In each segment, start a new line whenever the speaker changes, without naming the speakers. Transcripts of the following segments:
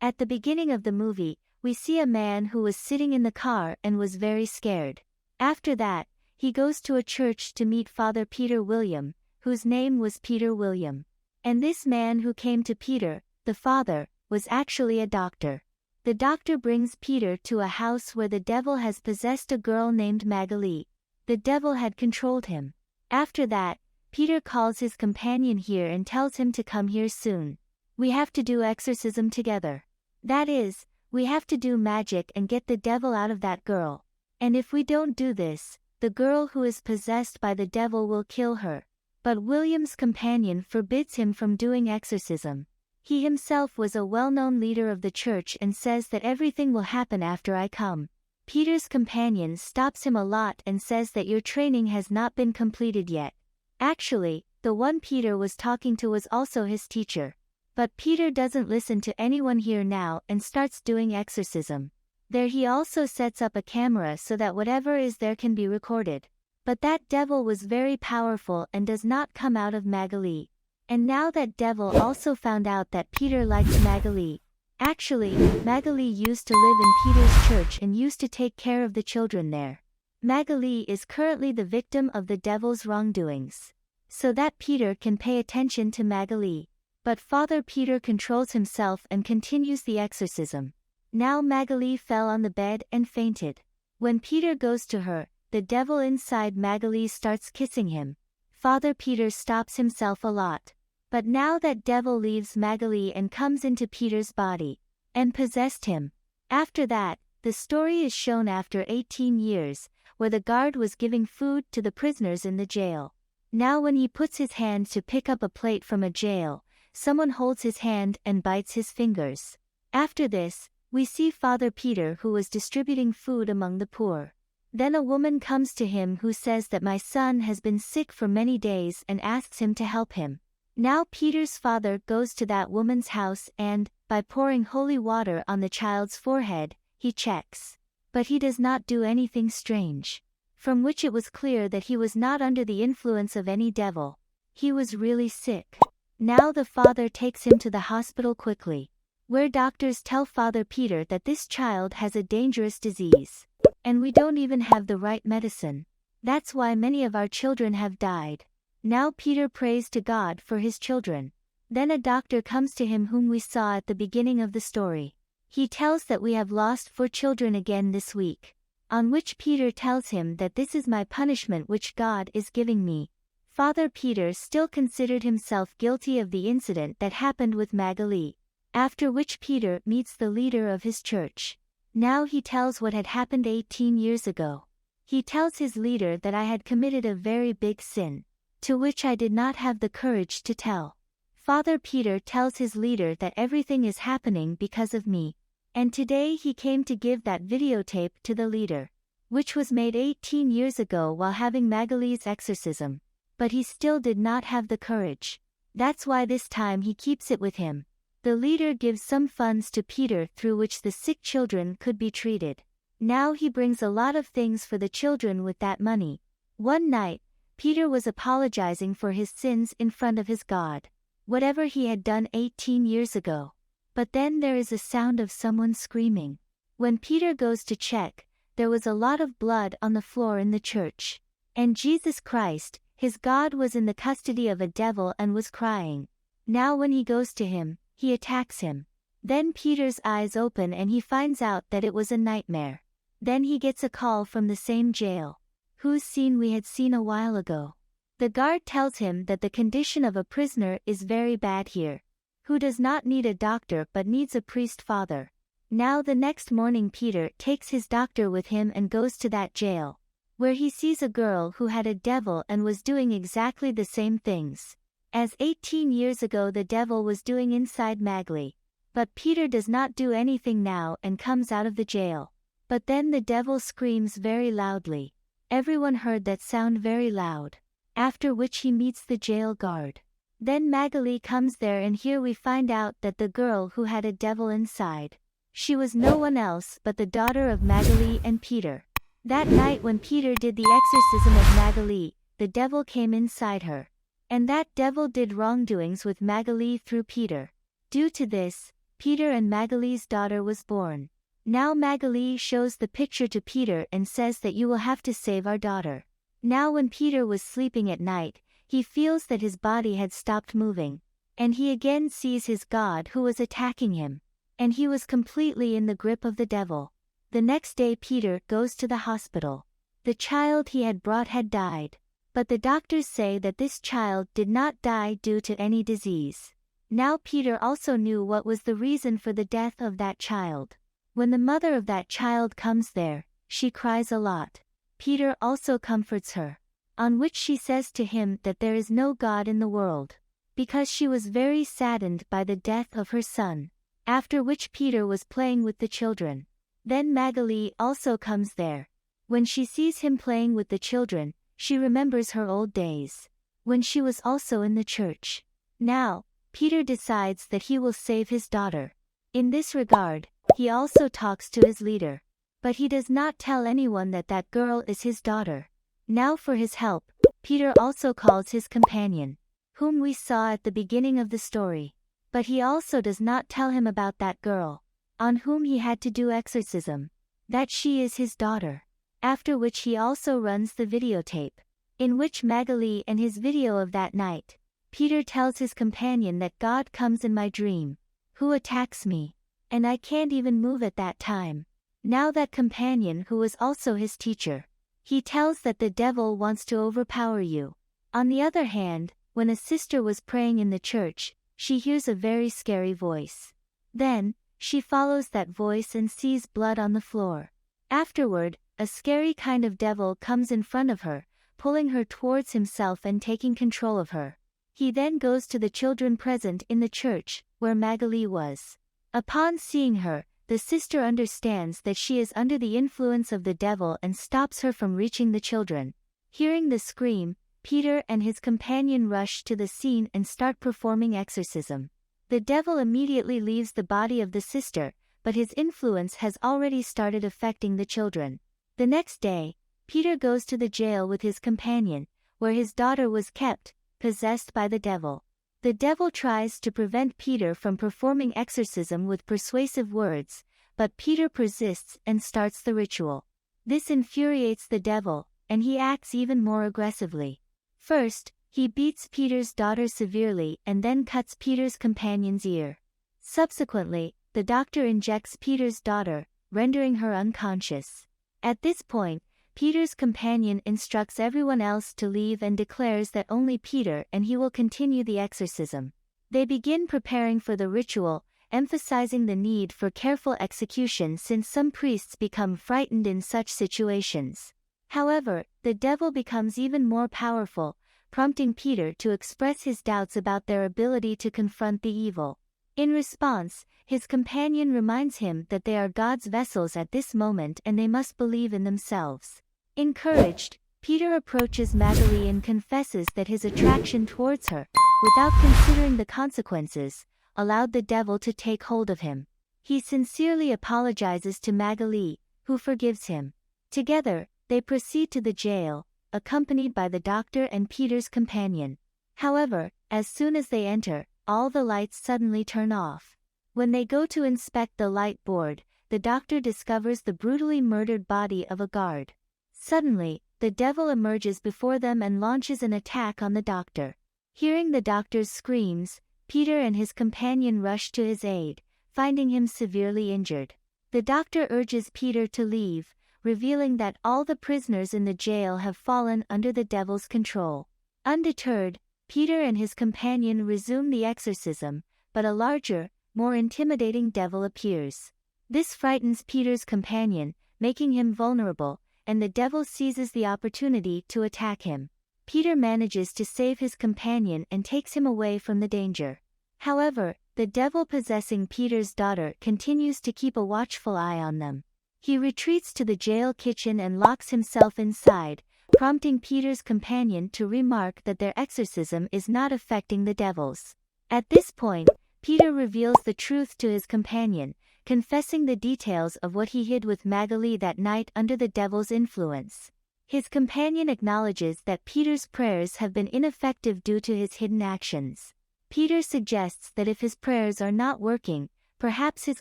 At the beginning of the movie, we see a man who was sitting in the car and was very scared. After that, he goes to a church to meet Father Peter William, whose name was Peter William. And this man who came to Peter, the father, was actually a doctor. The doctor brings Peter to a house where the devil has possessed a girl named Magalie. The devil had controlled him. After that, Peter calls his companion here and tells him to come here soon. We have to do exorcism together. That is, we have to do magic and get the devil out of that girl. And if we don't do this, the girl who is possessed by the devil will kill her. But William's companion forbids him from doing exorcism. He himself was a well-known leader of the church and says that everything will happen after I come. Peter's companion stops him a lot and says that your training has not been completed yet. Actually, the one Peter was talking to was also his teacher. But Peter doesn't listen to anyone here now and starts doing exorcism. There he also sets up a camera so that whatever is there can be recorded. But that devil was very powerful and does not come out of Magalie. And now that devil also found out that Peter likes Magalie. Actually, Magalie used to live in Peter's church and used to take care of the children there. Magalie is currently the victim of the devil's wrongdoings. So that Peter can pay attention to Magalie. But Father Peter controls himself and continues the exorcism. Now Magalie fell on the bed and fainted. When Peter goes to her, the devil inside Magalie starts kissing him. Father Peter stops himself a lot. But now that devil leaves Magalie and comes into Peter's body, and possessed him. After that, the story is shown after 18 years, where the guard was giving food to the prisoners in the jail. Now when he puts his hand to pick up a plate from a jail, someone holds his hand and bites his fingers. After this, we see Father Peter who was distributing food among the poor. Then a woman comes to him who says that my son has been sick for many days and asks him to help him. Now Peter's father goes to that woman's house and, by pouring holy water on the child's forehead, he checks. But he does not do anything strange. From which it was clear that he was not under the influence of any devil. He was really sick. Now the father takes him to the hospital quickly, where doctors tell Father Peter that this child has a dangerous disease. And we don't even have the right medicine. That's why many of our children have died. Now Peter prays to God for his children. Then a doctor comes to him whom we saw at the beginning of the story. He tells that we have lost 4 children again this week. On which Peter tells him that this is my punishment which God is giving me. Father Peter still considered himself guilty of the incident that happened with Magalie. After which Peter meets the leader of his church. Now he tells what had happened 18 years ago. He tells his leader that I had committed a very big sin. To which I did not have the courage to tell. Father Peter tells his leader that everything is happening because of me. And today he came to give that videotape to the leader. Which was made 18 years ago while having Magalie's exorcism. But he still did not have the courage. That's why this time he keeps it with him. The leader gives some funds to Peter through which the sick children could be treated. Now he brings a lot of things for the children with that money. One night, Peter was apologizing for his sins in front of his God. Whatever he had done 18 years ago. But then there is a sound of someone screaming. When Peter goes to check, there was a lot of blood on the floor in the church. And Jesus Christ, his God, was in the custody of a devil and was crying. Now when he goes to him, he attacks him. Then Peter's eyes open and he finds out that it was a nightmare. Then he gets a call from the same jail, whose scene we had seen a while ago. The guard tells him that the condition of a prisoner is very bad here, who does not need a doctor but needs a priest father. Now the next morning Peter takes his doctor with him and goes to that jail, where he sees a girl who had a devil and was doing exactly the same things as 18 years ago the devil was doing inside Magalie. But Peter does not do anything now and comes out of the jail. But then the devil screams very loudly. Everyone heard that sound very loud. After which he meets the jail guard. Then Magalie comes there and here we find out that the girl who had a devil inside. She was no one else but the daughter of Magalie and Peter. That night when Peter did the exorcism of Magalie, the devil came inside her. And that devil did wrongdoings with Magali through Peter. Due to this, Peter and Magali's daughter was born. Now Magali shows the picture to Peter and says that you will have to save our daughter. Now when Peter was sleeping at night, he feels that his body had stopped moving. And he again sees his God who was attacking him. And he was completely in the grip of the devil. The next day Peter goes to the hospital. The child he had brought had died. But the doctors say that this child did not die due to any disease. Now Peter also knew what was the reason for the death of that child. When the mother of that child comes there, she cries a lot. Peter also comforts her. On which she says to him that there is no God in the world. Because she was very saddened by the death of her son. After which Peter was playing with the children. Then Magali also comes there. When she sees him playing with the children, she remembers her old days. When she was also in the church. Now, Peter decides that he will save his daughter. In this regard, he also talks to his leader. But he does not tell anyone that that girl is his daughter. Now for his help, Peter also calls his companion, whom we saw at the beginning of the story. But he also does not tell him about that girl, on whom he had to do exorcism, that she is his daughter. After which he also runs the videotape, in which Magali and his video of that night. Peter tells his companion that God comes in my dream, who attacks me, and I can't even move at that time. Now that companion who was also his teacher, he tells that the devil wants to overpower you. On the other hand, when a sister was praying in the church, she hears a very scary voice. Then, she follows that voice and sees blood on the floor. Afterward, a scary kind of devil comes in front of her, pulling her towards himself and taking control of her. He then goes to the children present in the church, where Magali was. Upon seeing her, the sister understands that she is under the influence of the devil and stops her from reaching the children. Hearing the scream, Peter and his companion rush to the scene and start performing exorcism. The devil immediately leaves the body of the sister, but his influence has already started affecting the children. The next day, Peter goes to the jail with his companion, where his daughter was kept, possessed by the devil. The devil tries to prevent Peter from performing exorcism with persuasive words, but Peter persists and starts the ritual. This infuriates the devil, and he acts even more aggressively. First, he beats Peter's daughter severely and then cuts Peter's companion's ear. Subsequently, the doctor injects Peter's daughter, rendering her unconscious. At this point, Peter's companion instructs everyone else to leave and declares that only Peter and he will continue the exorcism. They begin preparing for the ritual, emphasizing the need for careful execution since some priests become frightened in such situations. However, the devil becomes even more powerful, prompting Peter to express his doubts about their ability to confront the evil. In response, his companion reminds him that they are God's vessels at this moment and they must believe in themselves. Encouraged, Peter approaches Magali and confesses that his attraction towards her, without considering the consequences, allowed the devil to take hold of him. He sincerely apologizes to Magali, who forgives him. Together, they proceed to the jail, accompanied by the doctor and Peter's companion. However, as soon as they enter, all the lights suddenly turn off. When they go to inspect the light board, the doctor discovers the brutally murdered body of a guard. Suddenly, the devil emerges before them and launches an attack on the doctor. Hearing the doctor's screams, Peter and his companion rush to his aid, finding him severely injured. The doctor urges Peter to leave, revealing that all the prisoners in the jail have fallen under the devil's control. Undeterred, Peter and his companion resume the exorcism, but a larger, more intimidating devil appears. This frightens Peter's companion, making him vulnerable, and the devil seizes the opportunity to attack him. Peter manages to save his companion and takes him away from the danger. However, the devil possessing Peter's daughter continues to keep a watchful eye on them. He retreats to the jail kitchen and locks himself inside, prompting Peter's companion to remark that their exorcism is not affecting the devils. At this point, Peter reveals the truth to his companion, confessing the details of what he hid with Magali that night under the devil's influence. His companion acknowledges that Peter's prayers have been ineffective due to his hidden actions. Peter suggests that if his prayers are not working, perhaps his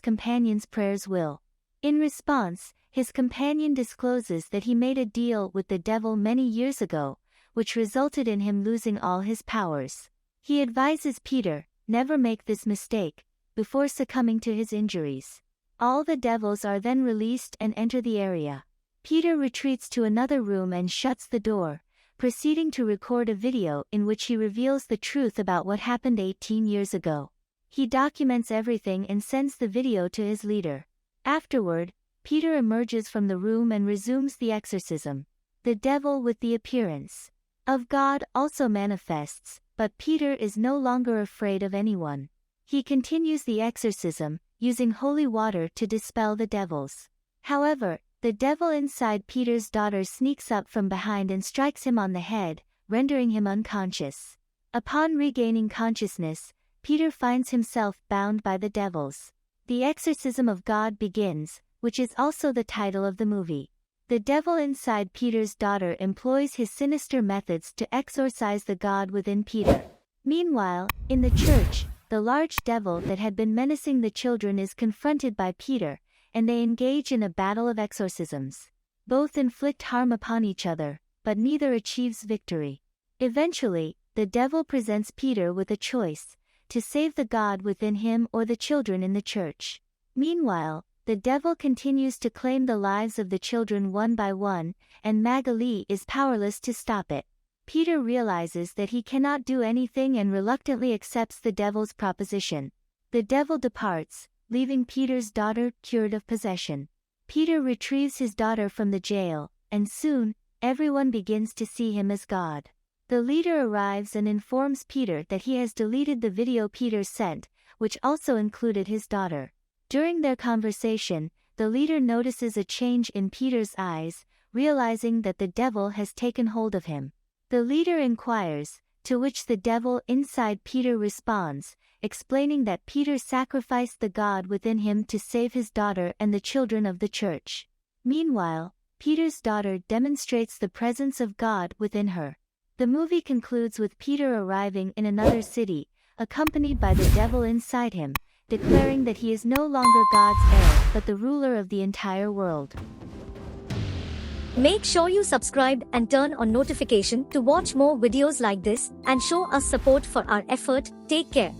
companion's prayers will. In response, his companion discloses that he made a deal with the devil many years ago, which resulted in him losing all his powers. He advises Peter, never make this mistake, before succumbing to his injuries. All the devils are then released and enter the area. Peter retreats to another room and shuts the door, proceeding to record a video in which he reveals the truth about what happened 18 years ago. He documents everything and sends the video to his leader. Afterward, Peter emerges from the room and resumes the exorcism. The devil with the appearance of God also manifests, but Peter is no longer afraid of anyone. He continues the exorcism, using holy water to dispel the devils. However, the devil inside Peter's daughter sneaks up from behind and strikes him on the head, rendering him unconscious. Upon regaining consciousness, Peter finds himself bound by the devils. The exorcism of God begins, which is also the title of the movie. The devil inside Peter's daughter employs his sinister methods to exorcise the God within Peter. Meanwhile, in the church, the large devil that had been menacing the children is confronted by Peter, and they engage in a battle of exorcisms. Both inflict harm upon each other, but neither achieves victory. Eventually, the devil presents Peter with a choice, to save the God within him or the children in the church. Meanwhile, the devil continues to claim the lives of the children one by one, and Magali is powerless to stop it. Peter realizes that he cannot do anything and reluctantly accepts the devil's proposition. The devil departs, leaving Peter's daughter cured of possession. Peter retrieves his daughter from the jail, and soon, everyone begins to see him as God. The leader arrives and informs Peter that he has deleted the video Peter sent, which also included his daughter. During their conversation, the leader notices a change in Peter's eyes, realizing that the devil has taken hold of him. The leader inquires, to which the devil inside Peter responds, explaining that Peter sacrificed the God within him to save his daughter and the children of the church. Meanwhile, Peter's daughter demonstrates the presence of God within her. The movie concludes with Peter arriving in another city, accompanied by the devil inside him, declaring that he is no longer God's heir, but the ruler of the entire world.
Make sure you subscribe and turn on notification to watch more videos like this and show us support for our effort. Take care.